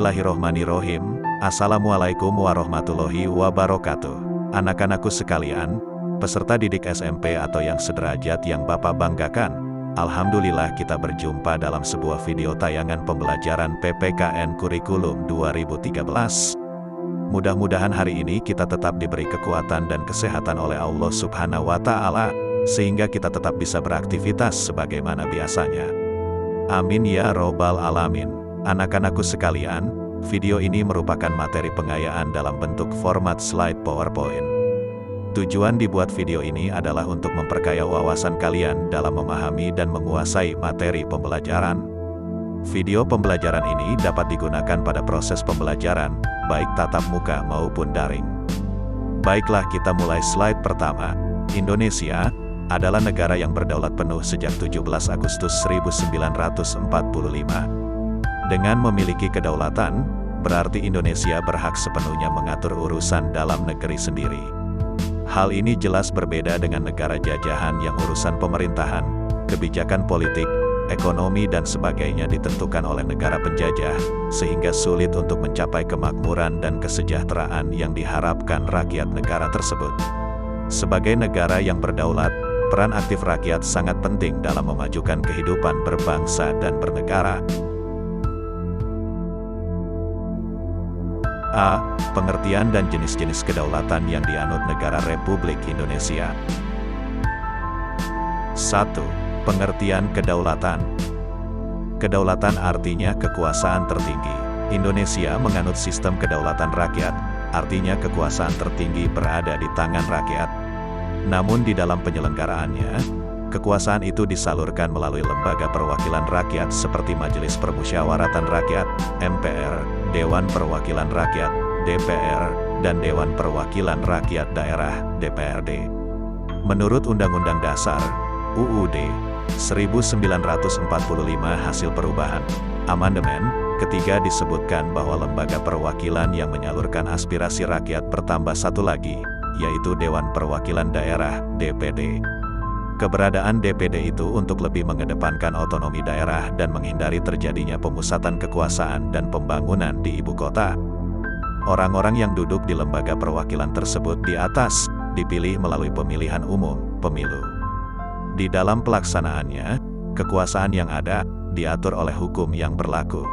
Bismillahirrohmanirrohim. Assalamualaikum warahmatullahi wabarakatuh. Anak-anakku sekalian, peserta didik SMP atau yang sederajat yang Bapak banggakan, alhamdulillah kita berjumpa dalam sebuah video tayangan pembelajaran PPKN Kurikulum 2013. Mudah-mudahan hari ini kita tetap diberi kekuatan dan kesehatan oleh Allah Subhanahu wa Ta'ala, sehingga kita tetap bisa beraktivitas sebagaimana biasanya. Amin ya Robbal Alamin. Anak-anakku sekalian, video ini merupakan materi pengayaan dalam bentuk format slide PowerPoint. Tujuan dibuat video ini adalah untuk memperkaya wawasan kalian dalam memahami dan menguasai materi pembelajaran. Video pembelajaran ini dapat digunakan pada proses pembelajaran, baik tatap muka maupun daring. Baiklah, kita mulai slide pertama. Indonesia adalah negara yang berdaulat penuh sejak 17 Agustus 1945. Dengan memiliki kedaulatan, berarti Indonesia berhak sepenuhnya mengatur urusan dalam negeri sendiri. Hal ini jelas berbeda dengan negara jajahan yang urusan pemerintahan, kebijakan politik, ekonomi dan sebagainya ditentukan oleh negara penjajah, sehingga sulit untuk mencapai kemakmuran dan kesejahteraan yang diharapkan rakyat negara tersebut. Sebagai negara yang berdaulat, peran aktif rakyat sangat penting dalam memajukan kehidupan berbangsa dan bernegara. A. Pengertian dan jenis-jenis kedaulatan yang dianut negara Republik Indonesia. 1. Pengertian kedaulatan. Kedaulatan artinya kekuasaan tertinggi. Indonesia menganut sistem kedaulatan rakyat, artinya kekuasaan tertinggi berada di tangan rakyat. Namun di dalam penyelenggaraannya, kekuasaan itu disalurkan melalui lembaga perwakilan rakyat seperti Majelis Permusyawaratan Rakyat, MPR, Dewan Perwakilan Rakyat, DPR, dan Dewan Perwakilan Rakyat Daerah, DPRD. Menurut Undang-Undang Dasar, UUD, 1945 hasil perubahan, amandemen, ketiga disebutkan bahwa lembaga perwakilan yang menyalurkan aspirasi rakyat bertambah satu lagi, yaitu Dewan Perwakilan Daerah, DPD. Keberadaan DPD itu untuk lebih mengedepankan otonomi daerah dan menghindari terjadinya pemusatan kekuasaan dan pembangunan di ibu kota. Orang-orang yang duduk di lembaga perwakilan tersebut di atas, dipilih melalui pemilihan umum, pemilu. Di dalam pelaksanaannya, kekuasaan yang ada, diatur oleh hukum yang berlaku.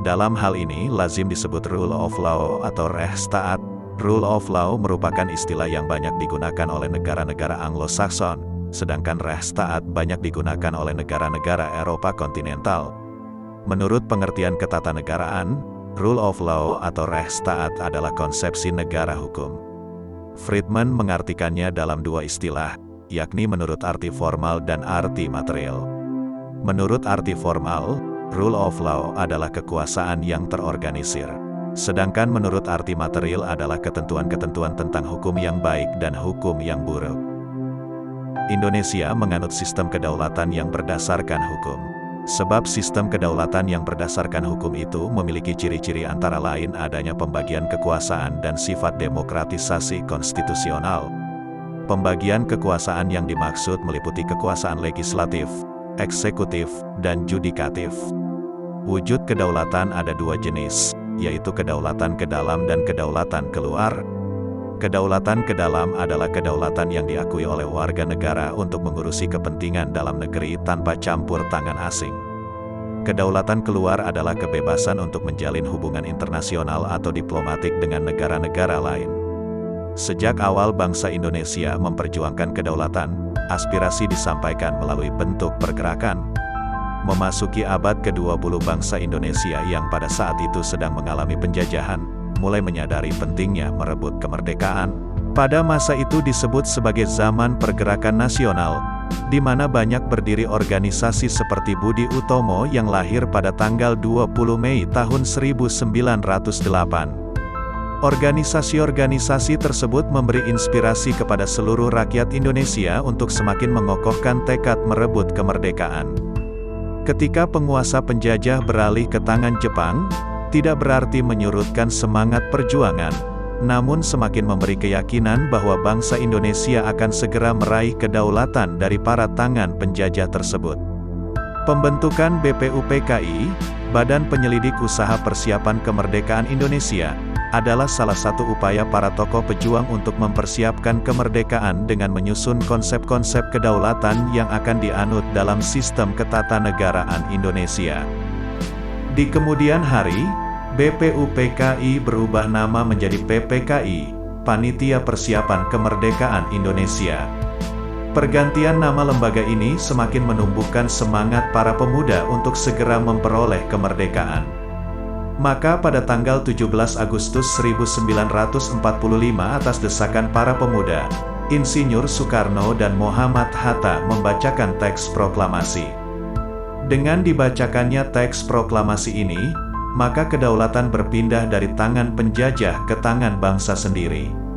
Dalam hal ini lazim disebut rule of law atau Rechtsstaat. Rule of law merupakan istilah yang banyak digunakan oleh negara-negara Anglo-Saxon, sedangkan Rechtsstaat banyak digunakan oleh negara-negara Eropa kontinental. Menurut pengertian ketatanegaraan, rule of law atau Rechtsstaat adalah konsepsi negara hukum. Friedman mengartikannya dalam dua istilah, yakni menurut arti formal dan arti material. Menurut arti formal, rule of law adalah kekuasaan yang terorganisir. Sedangkan menurut arti material adalah ketentuan-ketentuan tentang hukum yang baik dan hukum yang buruk. Indonesia menganut sistem kedaulatan yang berdasarkan hukum. Sebab sistem kedaulatan yang berdasarkan hukum itu memiliki ciri-ciri antara lain adanya pembagian kekuasaan dan sifat demokratisasi konstitusional. Pembagian kekuasaan yang dimaksud meliputi kekuasaan legislatif, eksekutif, dan yudikatif. Wujud kedaulatan ada dua jenis, yaitu kedaulatan ke dalam dan kedaulatan keluar. Kedaulatan ke dalam adalah kedaulatan yang diakui oleh warga negara untuk mengurusi kepentingan dalam negeri tanpa campur tangan asing. Kedaulatan keluar adalah kebebasan untuk menjalin hubungan internasional atau diplomatik dengan negara-negara lain. Sejak awal bangsa Indonesia memperjuangkan kedaulatan, aspirasi disampaikan melalui bentuk pergerakan. Memasuki abad ke-20 bangsa Indonesia yang pada saat itu sedang mengalami penjajahan, mulai menyadari pentingnya merebut kemerdekaan. Pada masa itu disebut sebagai zaman pergerakan nasional, di mana banyak berdiri organisasi seperti Budi Utomo yang lahir pada tanggal 20 Mei tahun 1908. Organisasi-organisasi tersebut memberi inspirasi kepada seluruh rakyat Indonesia untuk semakin mengokohkan tekad merebut kemerdekaan. Ketika penguasa penjajah beralih ke tangan Jepang, tidak berarti menyurutkan semangat perjuangan, namun semakin memberi keyakinan bahwa bangsa Indonesia akan segera meraih kedaulatan dari para tangan penjajah tersebut. Pembentukan BPUPKI Badan Penyelidik Usaha Persiapan Kemerdekaan Indonesia adalah salah satu upaya para tokoh pejuang untuk mempersiapkan kemerdekaan dengan menyusun konsep-konsep kedaulatan yang akan dianut dalam sistem ketatanegaraan Indonesia. Di kemudian hari, BPUPKI berubah nama menjadi PPKI, Panitia Persiapan Kemerdekaan Indonesia. Pergantian nama lembaga ini semakin menumbuhkan semangat para pemuda untuk segera memperoleh kemerdekaan. Maka pada tanggal 17 Agustus 1945 atas desakan para pemuda, Insinyur Soekarno dan Muhammad Hatta membacakan teks proklamasi. Dengan dibacakannya teks proklamasi ini, maka kedaulatan berpindah dari tangan penjajah ke tangan bangsa sendiri.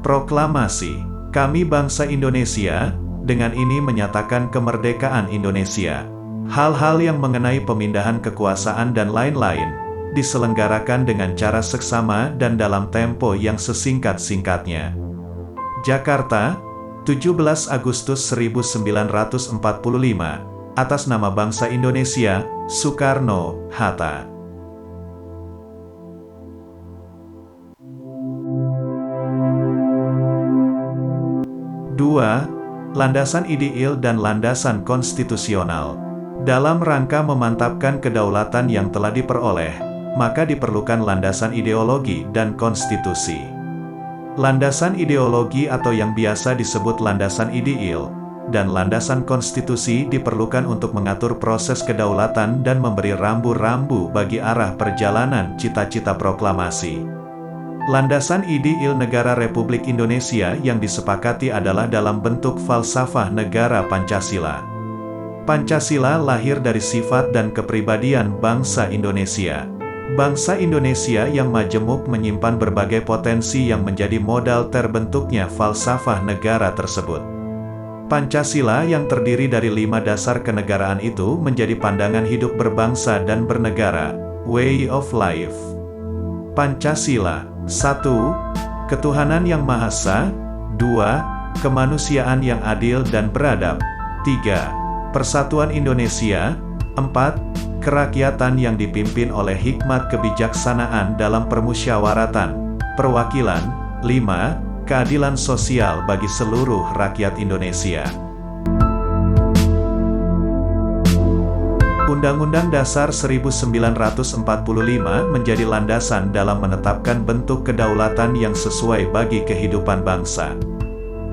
Proklamasi, kami bangsa Indonesia, dengan ini menyatakan kemerdekaan Indonesia. Hal-hal yang mengenai pemindahan kekuasaan dan lain-lain, diselenggarakan dengan cara seksama dan dalam tempo yang sesingkat-singkatnya. Jakarta, 17 Agustus 1945, atas nama bangsa Indonesia, Soekarno, Hatta. 2. Landasan ideal dan landasan konstitusional. Dalam rangka memantapkan kedaulatan yang telah diperoleh, maka diperlukan landasan ideologi dan konstitusi. Landasan ideologi atau yang biasa disebut landasan ideal, dan landasan konstitusi diperlukan untuk mengatur proses kedaulatan dan memberi rambu-rambu bagi arah perjalanan cita-cita proklamasi. Landasan ideal negara Republik Indonesia yang disepakati adalah dalam bentuk falsafah negara Pancasila. Pancasila lahir dari sifat dan kepribadian bangsa Indonesia. Bangsa Indonesia yang majemuk menyimpan berbagai potensi yang menjadi modal terbentuknya falsafah negara tersebut. Pancasila yang terdiri dari 5 dasar kenegaraan itu menjadi pandangan hidup berbangsa dan bernegara, way of life. Pancasila. 1. Ketuhanan yang Maha Esa. 2. Kemanusiaan yang adil dan beradab. 3. Persatuan Indonesia. 4. Kerakyatan yang dipimpin oleh hikmat kebijaksanaan dalam permusyawaratan, perwakilan. 5. Keadilan sosial bagi seluruh rakyat Indonesia. Undang-Undang Dasar 1945 menjadi landasan dalam menetapkan bentuk kedaulatan yang sesuai bagi kehidupan bangsa.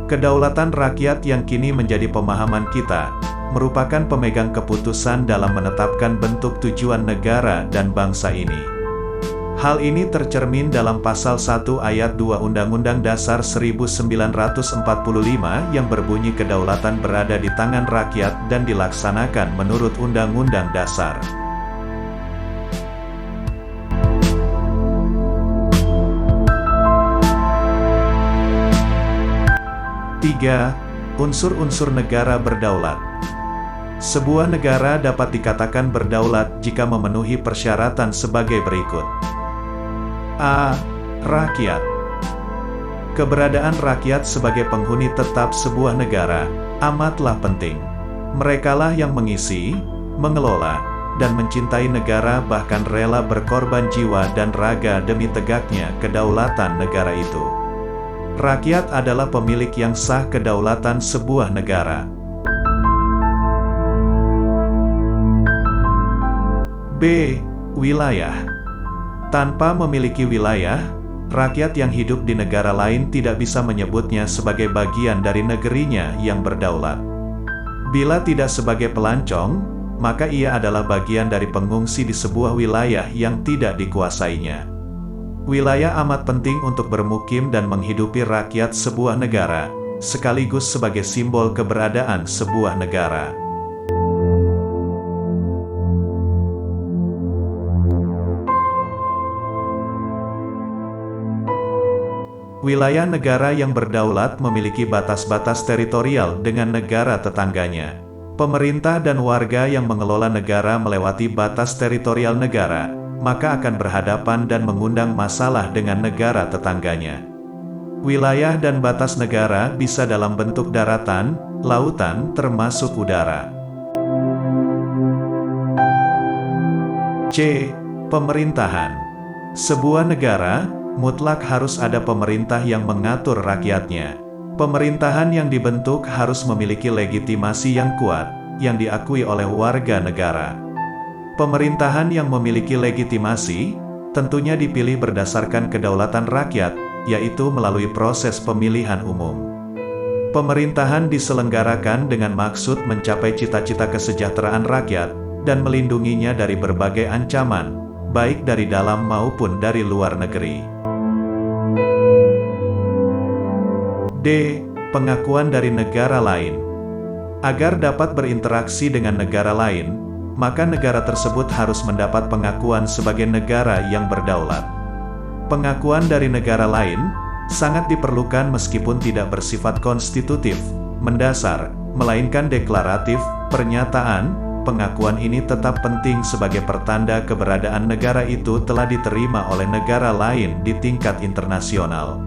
Kedaulatan rakyat yang kini menjadi pemahaman kita, merupakan pemegang keputusan dalam menetapkan bentuk tujuan negara dan bangsa ini. Hal ini tercermin dalam Pasal 1 Ayat 2 Undang-Undang Dasar 1945 yang berbunyi kedaulatan berada di tangan rakyat dan dilaksanakan menurut Undang-Undang Dasar. Tiga, unsur-unsur negara berdaulat. Sebuah negara dapat dikatakan berdaulat jika memenuhi persyaratan sebagai berikut. A. Rakyat. Keberadaan rakyat sebagai penghuni tetap sebuah negara amatlah penting. Merekalah yang mengisi, mengelola, dan mencintai negara, bahkan rela berkorban jiwa dan raga demi tegaknya kedaulatan negara itu. Rakyat adalah pemilik yang sah kedaulatan sebuah negara. B. Wilayah. Tanpa memiliki wilayah, rakyat yang hidup di negara lain tidak bisa menyebutnya sebagai bagian dari negerinya yang berdaulat. Bila tidak sebagai pelancong, maka ia adalah bagian dari pengungsi di sebuah wilayah yang tidak dikuasainya. Wilayah amat penting untuk bermukim dan menghidupi rakyat sebuah negara, sekaligus sebagai simbol keberadaan sebuah negara. Wilayah negara yang berdaulat memiliki batas-batas teritorial dengan negara tetangganya. Pemerintah dan warga yang mengelola negara melewati batas teritorial negara, maka akan berhadapan dan mengundang masalah dengan negara tetangganya. Wilayah dan batas negara bisa dalam bentuk daratan, lautan, termasuk udara. C. Pemerintahan. Sebuah negara, mutlak harus ada pemerintah yang mengatur rakyatnya. Pemerintahan yang dibentuk harus memiliki legitimasi yang kuat, yang diakui oleh warga negara. Pemerintahan yang memiliki legitimasi, tentunya dipilih berdasarkan kedaulatan rakyat, yaitu melalui proses pemilihan umum. Pemerintahan diselenggarakan dengan maksud mencapai cita-cita kesejahteraan rakyat, dan melindunginya dari berbagai ancaman, baik dari dalam maupun dari luar negeri. D. Pengakuan dari negara lain. Agar dapat berinteraksi dengan negara lain, maka negara tersebut harus mendapat pengakuan sebagai negara yang berdaulat. Pengakuan dari negara lain sangat diperlukan meskipun tidak bersifat konstitutif, mendasar, melainkan deklaratif, pernyataan. Pengakuan ini tetap penting sebagai pertanda keberadaan negara itu telah diterima oleh negara lain di tingkat internasional.